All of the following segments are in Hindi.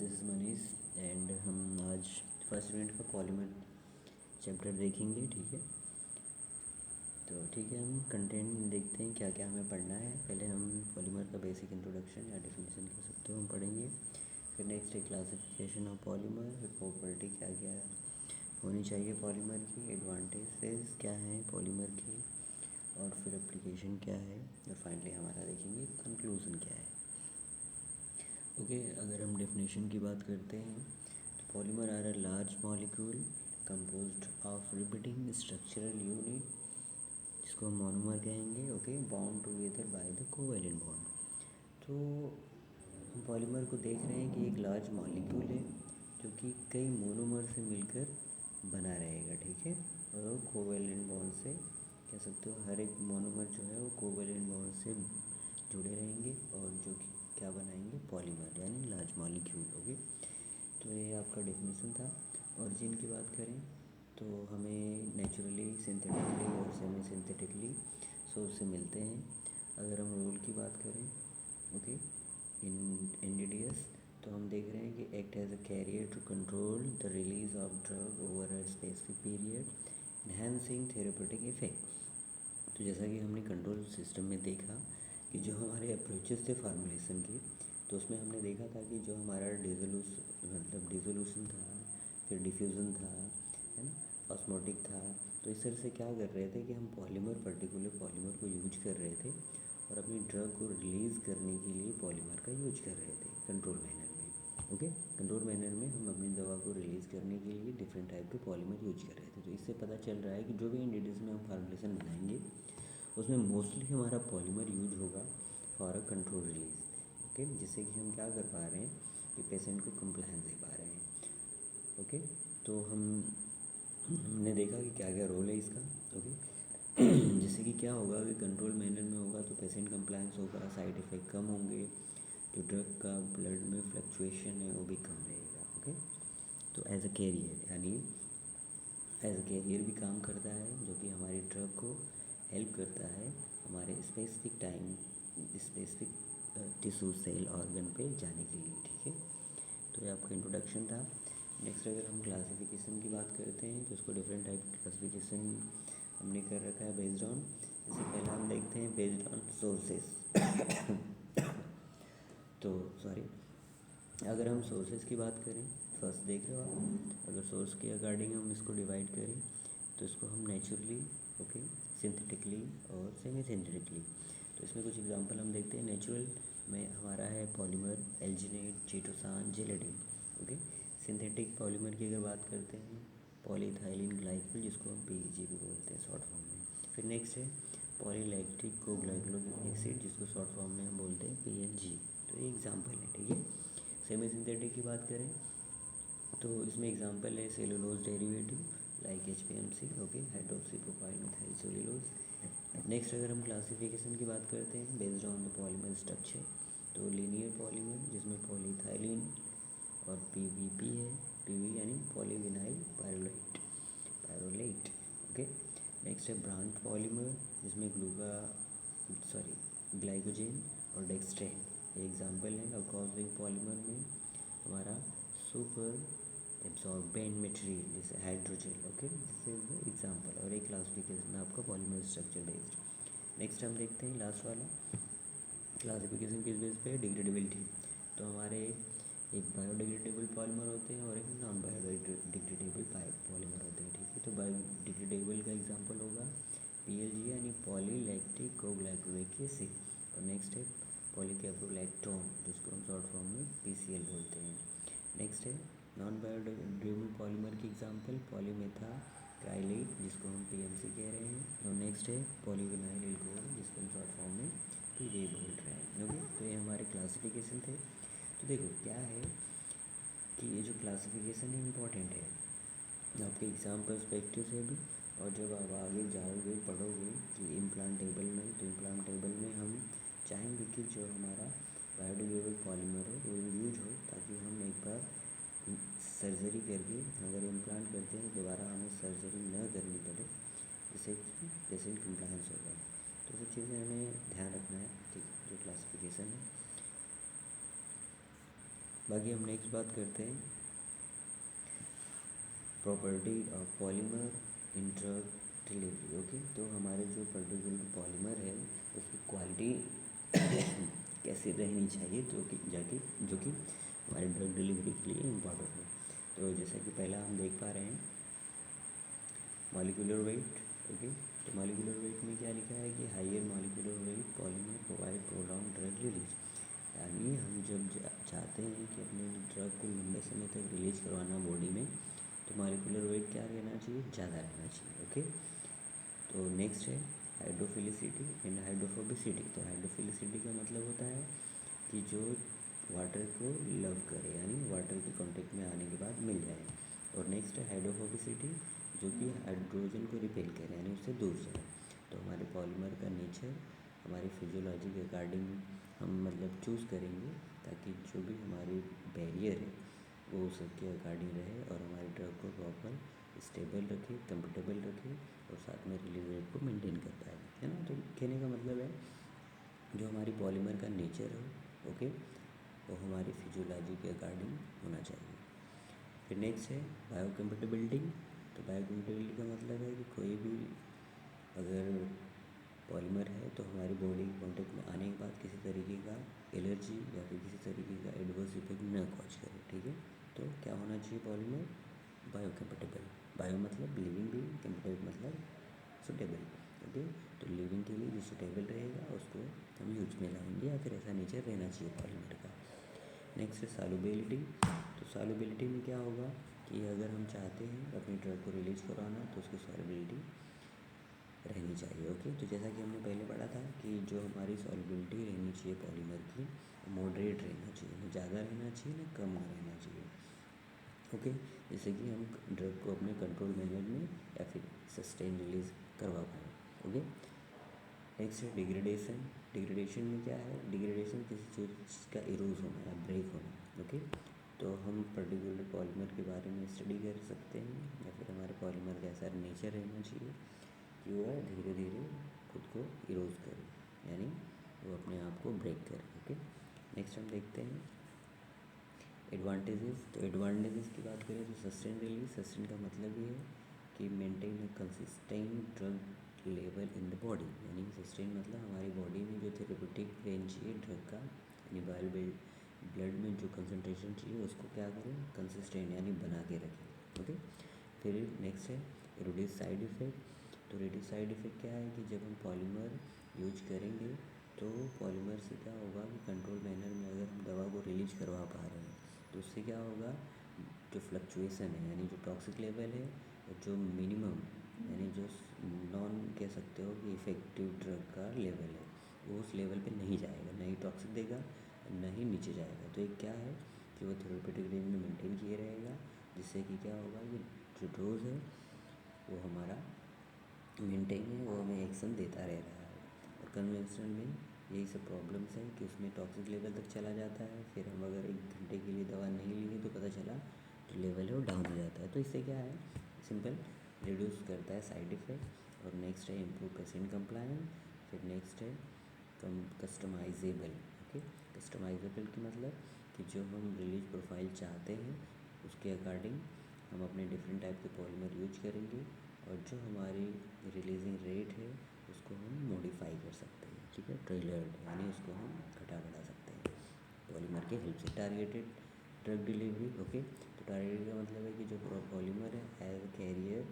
दिस इज़ मनीष एंड हम आज फर्स्ट यूनिट का पॉलीमर चैप्टर देखेंगे। ठीक है, तो ठीक है, हम कंटेंट देखते हैं क्या क्या हमें पढ़ना है। पहले हम पॉलीमर का बेसिक इंट्रोडक्शन या डेफिनेशन कह सकते हो हम पढ़ेंगे। फिर नेक्स्ट है क्लासिफिकेशन ऑफ पॉलीमर, फिर प्रॉपर्टी क्या क्या होनी चाहिए पॉलीमर की, एडवांटेजेस क्या हैं पॉलीमर की, और फिर एप्लीकेशन क्या है, और फाइनली हमारा देखेंगे कंक्लूज़न क्या है। ओके, अगर हम डेफिनेशन की बात करते हैं तो polymer are a large molecule composed of repeating structural unit, जिसको हम मोनोमर कहेंगे। Okay, bound together by the covalent bond. तो हम पॉलीमर को देख रहे हैं कि एक लार्ज मॉलिक्यूल है जो कि कई मोनोमर से मिलकर बना रहेगा। ठीक है, और कोवैलेंट बॉन्ड से कह सकते हो हर एक मोनोमर जो है वो कोवैलेंट बॉन्ड से जुड़े रहेंगे और जो कि क्या बनाएंगे, पॉलीमर यानी लार्ज मॉलिक्यूल। ओके, तो ये आपका डेफिनेशन था। ओरिजिन की बात करें तो हमें नेचुरली, सिंथेटिकली और सेमी सिंथेटिकली सोर्स से मिलते हैं। अगर हम रोल की बात करें, ओके, इन एनडीडीएस, तो हम देख रहे हैं कि act as a carrier to control the release of drug over a specific period, enhancing therapeutic effect. तो जैसा कि हमने कंट्रोल सिस्टम में देखा कि जो हमारे अप्रोचेस थे फार्मूलेशन के, तो उसमें हमने देखा था कि जो हमारा डिसोल्यूशन था, फिर डिफ्यूज़न था, है ना, ऑस्मोटिक था। तो इस तरह से क्या कर रहे थे कि हम पर्टिकुलर पॉलीमर को यूज कर रहे थे और अपनी ड्रग को रिलीज़ करने के लिए पॉलीमर का यूज कर रहे थे कंट्रोल मैनर में। ओके, कंट्रोल मैनर में हम अपनी दवा को रिलीज़ करने के लिए डिफरेंट टाइप के पॉलीमर यूज कर रहे थे। तो इससे पता चल रहा है कि जो भी एनडीडीएस में हम फार्मूलेशन बनाएंगे उसमें मोस्टली हमारा पॉलीमर यूज होगा for a control release. Okay, जिससे कि हम क्या कर पा रहे हैं कि पेशेंट को कंप्लायंस दे पा रहे हैं। ओके, तो हमने देखा कि क्या क्या रोल है इसका। ओके, जिससे कि क्या होगा कि कंट्रोल मैनर में होगा तो पेशेंट कंप्लायंस होगा, साइड इफ़ेक्ट कम होंगे, जो ड्रग का ब्लड में फ्लक्चुएशन है वो भी कम रहेगा। ओके, तो एज अ कैरियर यानी एज अ कैरियर भी काम करता है, जो कि हमारी ड्रग को हेल्प करता है हमारे specific time, specific tissue cell organ पे जाने के लिए। ठीक है, तो ये आपका इंट्रोडक्शन था। नेक्स्ट अगर हम क्लासिफिकेशन की बात करते हैं तो उसको डिफरेंट टाइप की क्लासिफिकेशन हमने कर रखा है बेस्ड ऑन, जैसे पहला हम देखते हैं बेस्ड ऑन सोर्सेस। तो सॉरी, अगर हम सोर्सेज की बात करें, फर्स्ट देख रहे हो आप, अगर सोर्स के अकॉर्डिंग हम इसको डिवाइड करें तो इसको हम नेचुरली, ओके, सिंथेटिकली और सेमी सिंथेटिकली। तो इसमें कुछ एग्जांपल हम देखते हैं। नेचुरल में हमारा है polymer alginate, chitosan, gelatin. Okay, synthetic polymer की अगर बात करते हैं पॉलीइथाइलिन ग्लाइकोल, जिसको हम पीईजी भी बोलते हैं शॉर्ट फॉर्म में। फिर नेक्स्ट है पॉलीलैक्टिक कोग्लाइकोलिक एसिड, जिसको शॉर्ट फॉर्म में हम बोलते हैं पीएलजी। तो ये एग्जांपल है। ठीक है, सेमी सिंथेटिक की बात करें तो इसमें एग्जांपल है cellulose derivative like HPMC, okay, hydroxy propyl methyl cellulose. Next अगर हम क्लासिफिकेशन की बात करते हैं based on the polymer structure, तो लीनियर पॉलीमर जिसमें पॉलीइथाइलिन और PVP है, PV यानी पॉलीविनाइल पायरोलेट। ओके, नेक्स्ट है ब्रांच पॉलीमर जिसमें ग्लाइकोजेन और डेक्सट्रेन, ये एग्जांपल है। अल्कोहलिक पॉलीमर में हमारा सुपर एब्सॉर्बेंट मटेरियल जैसे hydrogel. Okay, this is the example और एक क्लासिफिकेशन आपका पॉलीमर स्ट्रक्चर बेस्ड। नेक्स्ट हम देखते हैं लास्ट वाला क्लासिफिकेशन किस बेस पे, डिग्रेडेबिलिटी। तो हमारे एक बायोडिग्रेडेबल पॉलीमर होते हैं और एक नॉन बायोडिग्रेडेबल पॉलीमर होते हैं। ठीक है, तो बायोडिग्रेडेबल का एग्जांपल होगा PLG यानी पॉलीलैक्टिक कोग्लाइकोलिक एसिड, और नेक्स्ट है पॉलीकैप्रोलैक्टोन, जिसको हम शॉर्ट फॉर्म में PCL बोलते हैं। नेक्स्ट है नॉन बायोडिग्रेडेबल पॉलीमर की एग्जांपल पॉलीमेथाक्राइलेट, जिसको हम PMC कह रहे हैं, और नेक्स्ट है पॉलीविनाइल एल्कोहल, जिसको हम शॉर्ट फॉर्म में PVA बोल रहे हैं। ओके, तो ये हमारे क्लासिफिकेशन थे। तो देखो क्या है कि ये जो क्लासिफिकेशन है इम्पॉर्टेंट है आपके एग्ज़ाम पर्सपेक्टिव से भी, और जब आप आगे जाओगे पढ़ोगे कि इम्प्लांटेबल में, तो इम्प्लांटेबल में हम चाहेंगे कि जो हमारा बायोडिग्रेडेबल पॉलीमर हो वो यूज हो, ताकि हम एक बार सर्जरी करके अगर इम्प्लांट करते हैं दोबारा हमें सर्जरी न करनी पड़े, जिससे कि पेशेंट कंप्लायंस होगा। तो सब चीज़ें हमें ध्यान रखना है। ठीक, जो क्लासिफिकेशन है बाकी हम नेक्स्ट बात करते हैं property of polymer in drug delivery. Okay, तो हमारे जो पर्टिकुलर पॉलीमर है उसकी क्वालिटी कैसी रहनी चाहिए जो कि हमारे ड्रग डिलीवरी के लिए इम्पॉर्टेंट है। तो जैसा कि पहला हम देख पा रहे हैं मॉलिक्यूलर वेट। ओके, तो मॉलिक्यूलर वेट में क्या लिखा है कि higher molecular weight polymer provide prolong drug release. यानी हम जब चाहते हैं कि अपने ड्रग को लंबे समय तक रिलीज करवाना बॉडी में, तो मॉलिक्यूलर वेट क्या रहना चाहिए, ज़्यादा रहना चाहिए। ओके, तो नेक्स्ट है हाइड्रोफिलिसिटी एंड हाइड्रोफोबिसिटी। तो हाइड्रोफिलिसिटी का मतलब होता है कि जो वाटर को लव करे, यानी वाटर के कांटेक्ट में आने के बाद मिल जाए। और नेक्स्ट है हाइड्रोफोबिसिटी, जो कि हाइड्रोजन को रिपेल करे, यानी उससे दूर जाए। तो हमारे पॉलीमर का नेचर हमारी फिजियोलॉजी के अकॉर्डिंग हम मतलब चूज़ करेंगे, ताकि जो भी हमारी बैरियर है वो उसके अकॉर्डिंग रहे और हमारे ड्रग को प्रॉपर स्टेबल रखे, कंफर्टेबल रखे और साथ में रिलीज रेट को मेंटेन कर पाए, है ना। तो कहने का मतलब है जो हमारी पॉलीमर का नेचर है, ओके, वो हमारी फिजियोलॉजी के अकॉर्डिंग होना चाहिए। फिर नेक्स्ट है बायोकम्पेटिबिलिटी। तो बायोकम्पेटिबिलिटी का मतलब है कि कोई भी अगर पॉलीमर है तो हमारी बॉडी के कॉन्टेक्ट में आने के बाद किसी तरीके का एलर्जी या फिर किसी तरीके का एडवर्स इफेक्ट न कॉज करे, ठीक है। तो क्या होना चाहिए पॉलीमर, बायोकम्पेटिबल। बायो मतलब लिविंग भी, कंपेटेबल मतलब सुटेबल। ओके, तो लिविंग के लिए जो सुटेबल रहेगा उसको हम यूज में लाएंगे, या फिर ऐसा नेचर रहना चाहिए पॉलीमर का। नेक्स्ट है सॉल्युबिलिटी। तो सॉल्युबिलिटी में क्या होगा कि अगर हम चाहते हैं अपनी ड्रग को रिलीज करवाना तो उसकी सॉल्युबिलिटी रहनी चाहिए। ओके, तो जैसा कि हमने पहले पढ़ा था कि जो हमारी सॉल्युबिलिटी रहनी चाहिए पॉलीमर की, मॉडरेट रहना चाहिए, ना ज़्यादा रहना चाहिए ना कम रहना चाहिए। ओके, जैसे कि हम ड्रग को अपने कंट्रोल मैनर में या फिर सस्टेन रिलीज करवा पाएँ। ओके, नेक्स्ट है डिग्रेडेशन। डिग्रेडेशन में क्या है, डिग्रेडेशन किसी चीज़ का इरोज होना या ब्रेक होना। ओके, तो हम पर्टिकुलर पॉलीमर के बारे में स्टडी कर सकते हैं, या फिर हमारे पॉलीमर का ऐसा नेचर रहना चाहिए कि वो धीरे धीरे खुद को इरोज करे, यानी वो अपने आप को ब्रेक करे। ओके, नेक्स्ट हम देखते हैं एडवांटेजेस। तो एडवांटेजेस की बात करें तो सस्टेन रिलीज। सस्टेन का मतलब ये है कि maintain a consistent drug level in the body, यानी सस्टेन मतलब हमारी बॉडी में जो थेरेप्यूटिक रेंज चाहिए ड्रग का, यानी ब्लड में जो कंसनट्रेशन चाहिए उसको क्या करें, कंसिस्टेंट यानी बना के रखें। ओके, फिर नेक्स्ट है रिड्यूस साइड इफ़ेक्ट। तो रिड्यूस साइड इफ़ेक्ट क्या है कि जब हम पॉलीमर यूज करेंगे तो पॉलीमर से क्या होगा कि कंट्रोल मैनर में अगर हम दवा को रिलीज करवा पा रहे हैं तो उससे क्या होगा, जो फ्लक्चुएसन है यानी जो टॉक्सिक लेवल है और जो मिनिमम यानी जो नॉन कह सकते हो कि इफ़ेक्टिव ड्रग का लेवल है, वो उस लेवल पे नहीं जाएगा, ना ही टॉक्सिक देगा ना ही नीचे जाएगा। तो एक क्या है कि वो थेरेप्यूटिक रेंज में मेंटेन किए रहेगा, जिससे कि क्या होगा कि जो डोज है वो हमारा मेंटेन है, वो हमें एक्शन देता रह रहा है। और कन्वेंशनल में यही सब प्रॉब्लम्स हैं कि उसमें टॉक्सिक लेवल तक चला जाता है, फिर हम अगर 1 घंटे के लिए दवा नहीं लिए तो पता चला जो लेवल है वो डाउन हो जाता है। तो इससे क्या है, सिंपल रिड्यूस करता है साइड इफ़ेक्ट। और नेक्स्ट है इम्प्रूव पेशेंट कंप्लायंस। फिर नेक्स्ट है कस्टमाइजेबल। ओके, कस्टमाइजेबल की मतलब कि जो हम रिलीज प्रोफाइल चाहते हैं उसके अकॉर्डिंग हम अपने डिफरेंट टाइप के पॉलीमर यूज करेंगे, और जो हमारी रिलीजिंग रेट है उसको हम मॉडिफाई कर सकते हैं, ठीक है, ट्रेलर्ड यानी उसको हम घटा बढ़ा सकते हैं पॉलीमर के हेल्प से। Targeted drug delivery. ओके, तो टारगेटेड का मतलब है कि जो पॉलीमर है एज अ कैरियर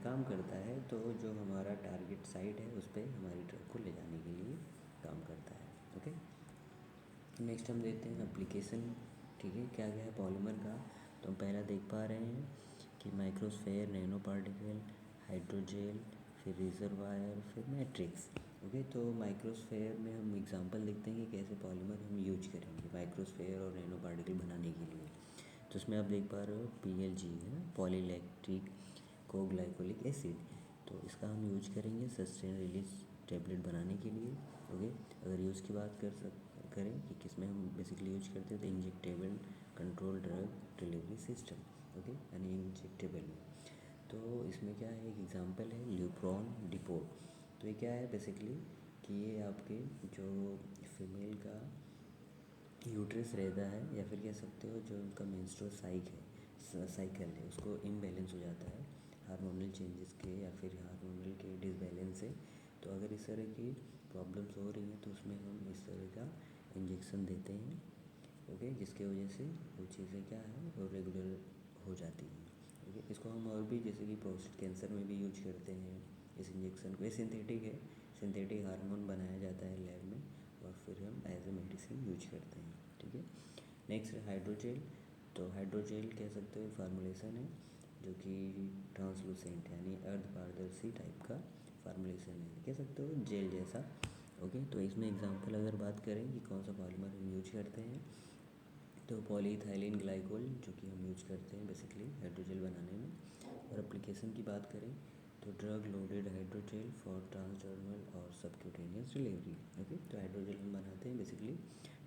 काम करता है, तो जो हमारा टारगेट साइट है उस पर हमारी ड्रग को ले जाने के लिए काम करता है। ओके, नेक्स्ट हम देखते हैं एप्लीकेशन, ठीक है, क्या क्या है पॉलीमर का। तो हम पहला देख पा रहे हैं कि माइक्रोस्फेयर, नैनो पार्टिकल, हाइड्रोजेल, फिर रिजर्वायर, फिर मैट्रिक्स। ओके, तो माइक्रोस्फेयर में हम एग्जांपल देखते हैं कि कैसे पॉलीमर हम यूज करेंगे माइक्रोस्फेयर और नैनो पार्टिकल बनाने के लिए। तो उसमें आप देख पा रहे हो PLG है ना, पॉलीलैक्टिक कोग्लाइकोलिक एसिड। तो इसका हम यूज करेंगे सस्टेन रिलीज टेबलेट बनाने के लिए। ओके, अगर यूज़ की बात करें कि किस में हम बेसिकली यूज करते हैं, तो injectable control drug delivery system. Okay, यानी इंजेक्टेबल में। तो इसमें क्या है, एक एग्जांपल है ल्यूप्रॉन डिपोट। तो ये क्या है बेसिकली कि ये आपके जो फीमेल का यूट्रस रहता है, या फिर कह सकते हो जो उनका मेंस्ट्रुअल साइकिल है उसको इम्बैलेंस हो जाता है हार्मोनल चेंजेस के या फिर हार्मोनल के डिसबैलेंस से। तो अगर इस तरह की प्रॉब्लम्स हो रही हैं तो उसमें हम इस तरह का इंजेक्शन देते हैं, ओके, जिसके वजह से वो चीज़ें क्या है वो रेगुलर हो जाती हैं। ओके, इसको हम और भी जैसे कि प्रोस्टेट कैंसर में भी यूज करते हैं इस इंजेक्शन को। ये सिंथेटिक है, सिंथेटिक हार्मोन बनाया जाता है लैब में और फिर हम एज ए मेडिसिन यूज करते हैं, ठीक है। नेक्स्ट है हाइड्रोजेल। तो हाइड्रोजेल कह सकते हो फार्मूलेशन है जो कि ट्रांसलूसेंट यानी अर्धपारदर्शी टाइप का फार्मूलेशन है, कह सकते हो जेल जैसा। ओके, तो इसमें एग्जांपल अगर बात करें कि कौन सा पॉलीमर हम यूज करते हैं, तो पॉलीइथाइलिन ग्लाइकोल जो कि हम यूज करते हैं बेसिकली हाइड्रोजेल बनाने में। और एप्लीकेशन की बात करें तो drug loaded hydrogel for transdermal और सबक्यूटेनियस डिलीवरी। ओके, तो हाइड्रोजेल हम बनाते हैं बेसिकली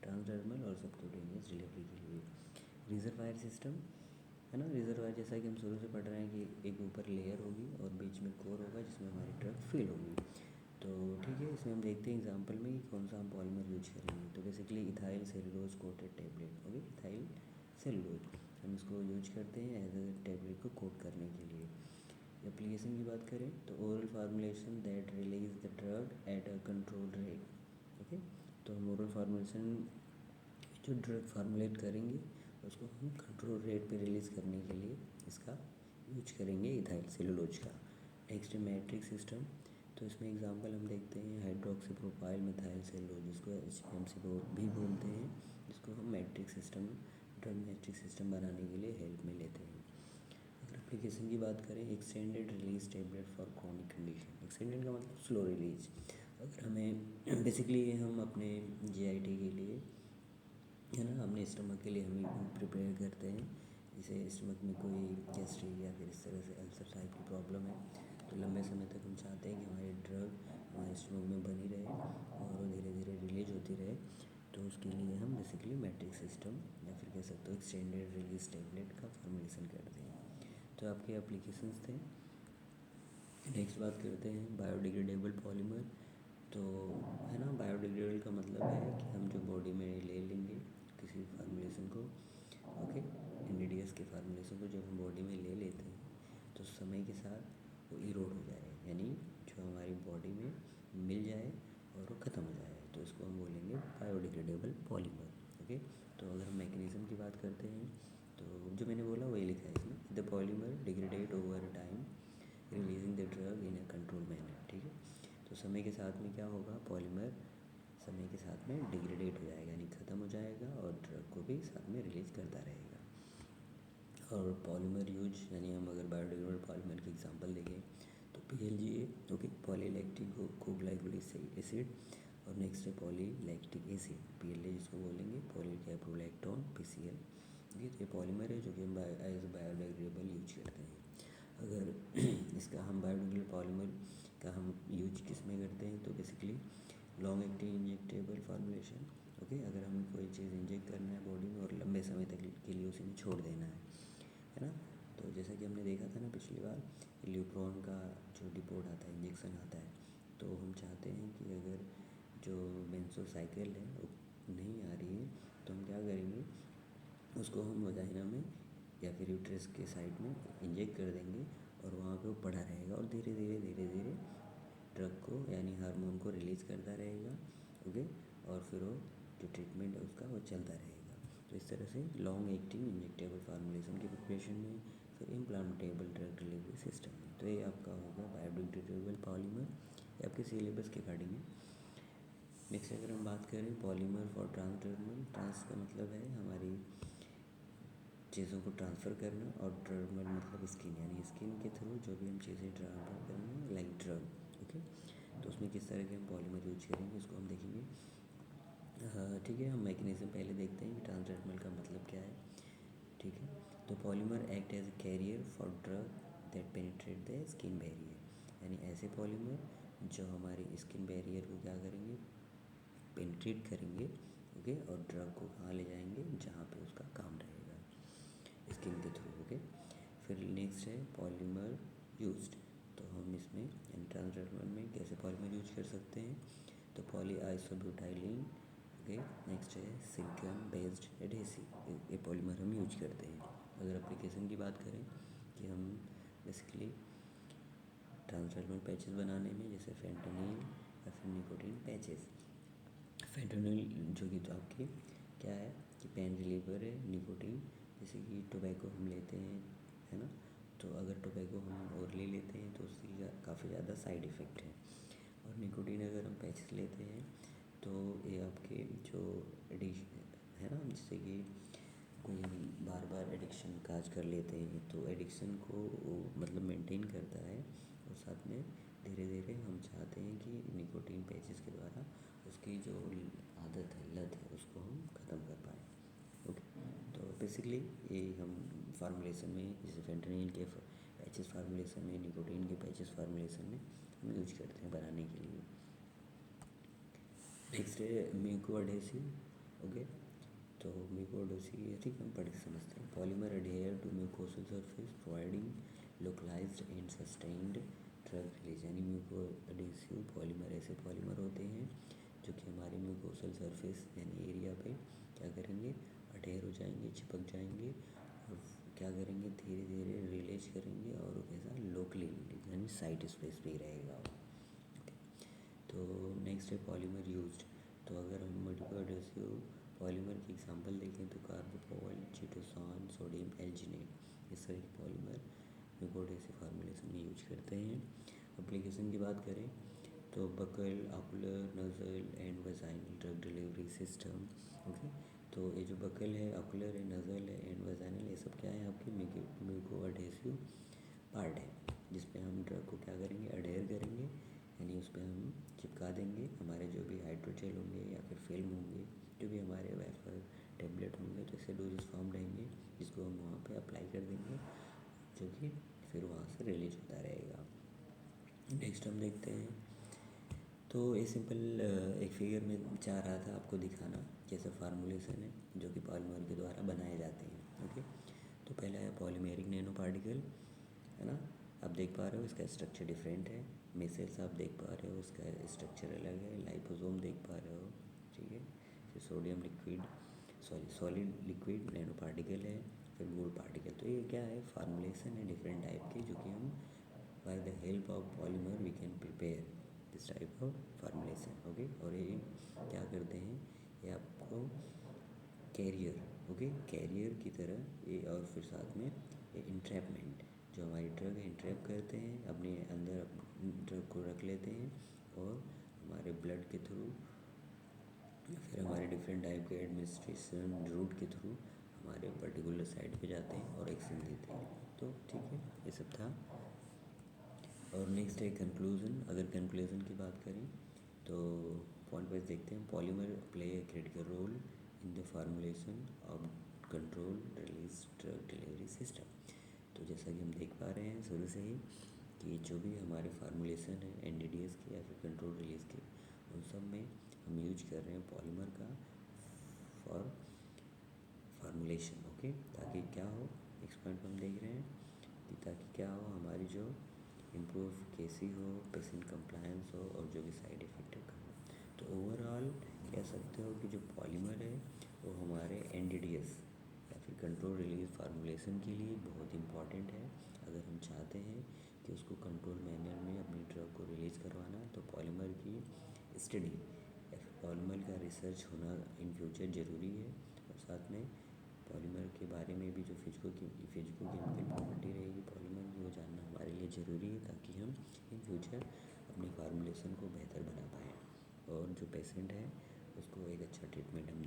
ट्रांसडर्मल और सबक्यूटेनियस डिलीवरी के लिए। रिजर्वायर सिस्टम है ना, रिजर्वायर जैसा कि हम शुरू से पढ़ रहे हैं कि एक ऊपर लेयर होगी और बीच में कोर होगा जिसमें हमारी ड्रग फिल होगी। तो ठीक है, इसमें हम देखते हैं एग्जांपल में कि कौन सा हम पॉलीमर यूज करेंगे। तो basically ethyl cellulose coated tablet, okay, ethyl cellulose हम इसको यूज करते हैं एज ए टैबलेट को कोट करने के लिए। एप्लीकेशन की बात करें तो oral formulation that release the drug at a control rate. Okay, तो हम ओरल फार्मूलेशन जो ड्रग फार्मूलेट करेंगे उसको हम कंट्रोल रेट पे रिलीज़ करने के लिए इसका यूज करेंगे इथाइल सेलुलोज का। नेक्स्ट है मैट्रिक्स सिस्टम। तो इसमें एग्जांपल हम देखते हैं हाइड्रोक्सी प्रोपाइल मिथाइल सेलुलोज, जिसको HPMC भी बोलते हैं, जिसको हम matrix system drug matrix system बनाने के लिए हेल्प में लेते हैं। अगर एप्लीकेशन की बात करें extended release tablet for chronic condition. Extended का मतलब स्लो रिलीज। अगर हमें बेसिकली हम अपने GIT के लिए है ना, अपने स्टमक के लिए हम प्रिपेयर करते हैं। जैसे स्टमक में कोई गैस्ट्रिक या फिर इस तरह से अल्सर टाइप की प्रॉब्लम है तो लंबे समय तक हम चाहते हैं कि हमारी ड्रग हमारे स्टमक में बनी रहे और वो धीरे धीरे रिलीज होती रहे। तो उसके लिए हम बेसिकली मैट्रिक्स सिस्टम या फिर कह सकते हो एक्सटेंडेड रिलीज टैबलेट का फॉर्मुलेशन करते हैं। तो आपके एप्लीकेशंस थे। नेक्स्ट बात करते हैं बायोडिग्रेडेबल पॉलीमर। तो है ना, बायोडिग्रेडेबल का मतलब है कि हम जो बॉडी में ले लेंगे किसी फार्मूलेशन को, ओके, NDDS के फार्मूलेशन को जब हम बॉडी में ले लेते हैं तो समय के साथ वो इरोड हो जाए, यानी जो हमारी बॉडी में मिल जाए और वो ख़त्म हो जाए, तो इसको हम बोलेंगे बायोडिग्रेडेबल पॉलीमर। ओके, तो अगर हम मैकेनिज़्म की बात करते हैं तो जो मैंने बोला वही लिखा है इसमें, the polymer degrades over time releasing the drug in a control manner. ठीक है, तो समय के साथ में क्या होगा, पॉलीमर समय के साथ में डिग्रेडेट हो जाएगा यानी ख़त्म हो जाएगा और ड्रग को भी साथ में रिलीज़ करता रहेगा। और पॉलीमर यूज यानी हम अगर बायोडिग्रेडेबल पॉलीमर की एग्जांपल देखें तो PLGA, okay, polylactic glycolic acid. और नेक्स्ट है पॉलीलैक्टिक एसिड, PLA जिसको बोलेंगे, पॉलीकैप्रोलैक्टोन PCl। ये पॉलीमर है जो कि हम एज बायोडिग्रेडेबल यूज करते हैं। अगर इसका हम बायोडिग्रेडेबल पॉलीमर का हम यूज किस में करते हैं तो basically long acting injectable formulation. Okay, अगर हमें कोई चीज़ इंजेक्ट करना है बॉडी में और लंबे समय तक के लिए उसे छोड़ देना है ना, तो जैसा कि हमने देखा था ना पिछली बार, ल्यूप्रोन का जो डिपोट आता है, इंजेक्शन आता है, तो हम चाहते हैं कि अगर जो मेंस्ट्रुअल साइकिल है वो नहीं आ रही है तो हम क्या करेंगे, उसको हम वजाइना में या फिर यूट्रस के साइड में इंजेक्ट कर देंगे और वहाँ पे वो पड़ा रहेगा और धीरे धीरे ड्रग को यानी हार्मोन को रिलीज़ करता रहेगा। ओके, और फिर वो जो ट्रीटमेंट है उसका वो चलता रहेगा। तो इस तरह से लॉन्ग एक्टिंग इंजेक्टेबल फार्मूलेशन की प्रिपरेशन में, फिर इम्प्लांटेबल ड्रग डिलीवरी सिस्टम में। तो ये आपका होगा बायोडिग्रेडेबल पॉलीमर, ये आपके सिलेबस के अकॉर्डिंग है। नेक्स्ट अगर हम बात करें पॉलीमर फॉर ट्रांसडर्मल, ट्रांस का मतलब है हमारी चीज़ों को ट्रांसफ़र करना और डर्मल मतलब स्किन, यानी स्किन के थ्रू जो भी हम चीज़ें ट्रांसफ़र करेंगे लाइक ड्रग। ओके, तो उसमें किस तरह के हम पॉलीमर यूज करेंगे उसको हम देखेंगे। ठीक है, हम मैकेनिज्म पहले देखते हैं कि ट्रांसडर्मल का मतलब क्या है। ठीक है, तो polymer act as a carrier for drug that penetrate the skin barrier, यानी ऐसे पॉलीमर जो हमारी स्किन बैरियर को क्या करेंगे, पेनिट्रेट करेंगे। ओके, और ड्रग को कहाँ ले जाएंगे, जहाँ पे उसका काम रहेगा, स्किन के थ्रू। ओके, फिर नेक्स्ट है पॉलीमर यूज्ड। तो हम इसमें यानी ट्रांसडर्मल में कैसे पॉलीमर यूज कर सकते हैं, तो पॉली आइसोब्यूटाइलिन ओके। नेक्स्ट है सिलिकॉन बेस्ड एडहेसिव, ये पॉलीमर हम यूज करते हैं। अगर एप्लीकेशन की बात करें कि हम बेसिकली ट्रांसडर्मल पैचेस बनाने में, जैसे फेंटेनिल या फिर निकोटीन पैचेस। फेंटेनिल जो कि तो आपकी क्या है कि पेन रिलीवर है, निकोटीन जैसे कि टोबैको हम लेते हैं, है ना, तो अगर टोबैको हम ओरली लेते हैं तो उसकी काफ़ी ज़्यादा साइड इफ़ेक्ट है। और निकोटीन अगर हम पैचेस लेते हैं तो ये आपके जो एडिक्शन है ना, जैसे कि कोई हम बार बार एडिक्शन काज कर लेते हैं तो एडिक्शन को मतलब मेंटेन करता है, और साथ में धीरे धीरे हम चाहते हैं कि निकोटीन पैचेस के द्वारा उसकी जो आदत है, लत है, उसको हम ख़त्म कर पाएँ। ओके, तो बेसिकली ये हम फार्मूलेशन में, जैसे फेंटेनिल के पैचेस फार्मूलेशन में, निकोटीन के पैचेस फार्मूलेशन में हम यूज करते हैं बनाने के लिए। नेक्स्ट है म्यूको एडहेसिव। ओके, तो म्यूको एडहेसिव ठीक हम पढ़ के समझते हैं। Polymer adhere to mucosal surface providing localised and sustained drug release. यानी म्यूको एडहेसिव पॉलीमर ऐसे पॉलीमर होते हैं जो कि हमारे म्यूकोसल सरफेस यानी एरिया पे क्या करेंगे, अडहेयर हो जाएंगे, चिपक जाएंगे, और क्या करेंगे, धीरे धीरे रिलीज करेंगे, और ऐसा लोकली यानी साइट स्पेसिफिक रहेगा। तो नेक्स्ट है पॉलीमर यूज्ड। तो अगर हम मल्टीपल एडहेसिव पॉलीमर की एग्जांपल देखें तो कार्बोपोल, चिटोसान, सोडियम एल्जिनेट, इस तरह के पॉलीमर म्यूको एडहेसिव फार्मूलेशन में यूज करते हैं। एप्लीकेशन की बात करें तो buccal, ocular, nasal and vaginal drug delivery system. Okay, तो ये जो बकल है, ऑकुलर है, नज़ल है एंड वजाइनल, ये सब क्या है, आपके म्यूको एडहेसिव पार्ट है, जिसमें हम ड्रग को क्या करेंगे, अडेयर करेंगे, यानी उस पर हम चिपका देंगे हमारे जो भी हाइड्रोजेल होंगे या फिर फिल्म होंगे, जो भी हमारे वेफर टेबलेट होंगे, तो ऐसे डोजेस फॉर्म रहेंगे जिसको हम वहाँ पे अप्लाई कर देंगे, जो कि फिर वहाँ से रिलीज होता रहेगा। नेक्स्ट हम देखते हैं, तो ये सिंपल एक फिगर में चाह रहा था आपको दिखाना कैसे फार्मूलेशन है जो कि पॉलीमर के द्वारा बनाए जाते हैं। ओके, तो पहला है पॉलीमेरिक नैनो पार्टिकल, है ना, आप देख पा रहे हो इसका स्ट्रक्चर डिफरेंट है। मिसेल्स आप देख पा रहे हो, उसका स्ट्रक्चर अलग है। लाइपोसोम देख पा रहे हो, ठीक है। फिर sodium liquid, solid liquid nano particle है, फिर गोल्ड पार्टिकल। तो ये क्या है, फार्मूलेशन है डिफरेंट टाइप के, जो कि हम by the help of polymer we can prepare this type of formulation. Okay, और ये क्या करते हैं, ये आपको कैरियर, ओके, कैरियर की तरह ये, और फिर साथ में ये इंट्रैपमेंट, जो हमारी ड्रग है इंट्रैप करते हैं, अपने अंदर ड्रग को रख लेते हैं, और हमारे ब्लड के थ्रू या फिर हमारे डिफरेंट टाइप के एडमिनिस्ट्रेशन रूट के थ्रू हमारे पर्टिकुलर साइड पे जाते हैं और एक्शन देते हैं। तो ठीक है, ये सब था। और नेक्स्ट है कंक्लूजन। अगर कंक्लूजन की बात करें तो पॉइंट वाइज देखते हैं। Polymer play a critical role in the formulation of control release drug delivery system. तो जैसा कि हम देख पा रहे हैं शुरू से ही कि जो भी हमारे फार्मूलेशन है एनडीडीएस के या फिर कंट्रोल रिलीज के, उन सब में हम यूज कर रहे हैं पॉलीमर का फॉर फार्मूलेशन। ओके, ताकि क्या हो, नेक्स्ट पॉइंट हम देख रहे हैं कि ताकि क्या हो, हमारी जो इम्प्रूव केसी हो, पेशेंट कंप्लायंस हो, और जो भी साइड इफ़ेक्ट है कम हो। तो ओवरऑल कह सकते हो कि जो पॉलीमर है वो हमारे एनडीडीएस या फिर कंट्रोल रिलीज फार्मूलेशन के लिए बहुत इंपॉर्टेंट है। अगर हम चाहते हैं कि उसको कंट्रोल मैनर में अपनी ड्रग को रिलीज़ करवाना, तो पॉलीमर की स्टडी या फिर पॉलीमर का रिसर्च होना इन फ्यूचर ज़रूरी है। और साथ में पॉलीमर के बारे में भी जो फिजिको केमिकल प्रॉपर्टी रहेगी पॉलीमर की, वो जानना हमारे लिए ज़रूरी है, ताकि हम इन फ्यूचर अपनी फार्मूलेशन को बेहतर बना पाएँ और जो पेशेंट है उसको एक अच्छा ट्रीटमेंट हम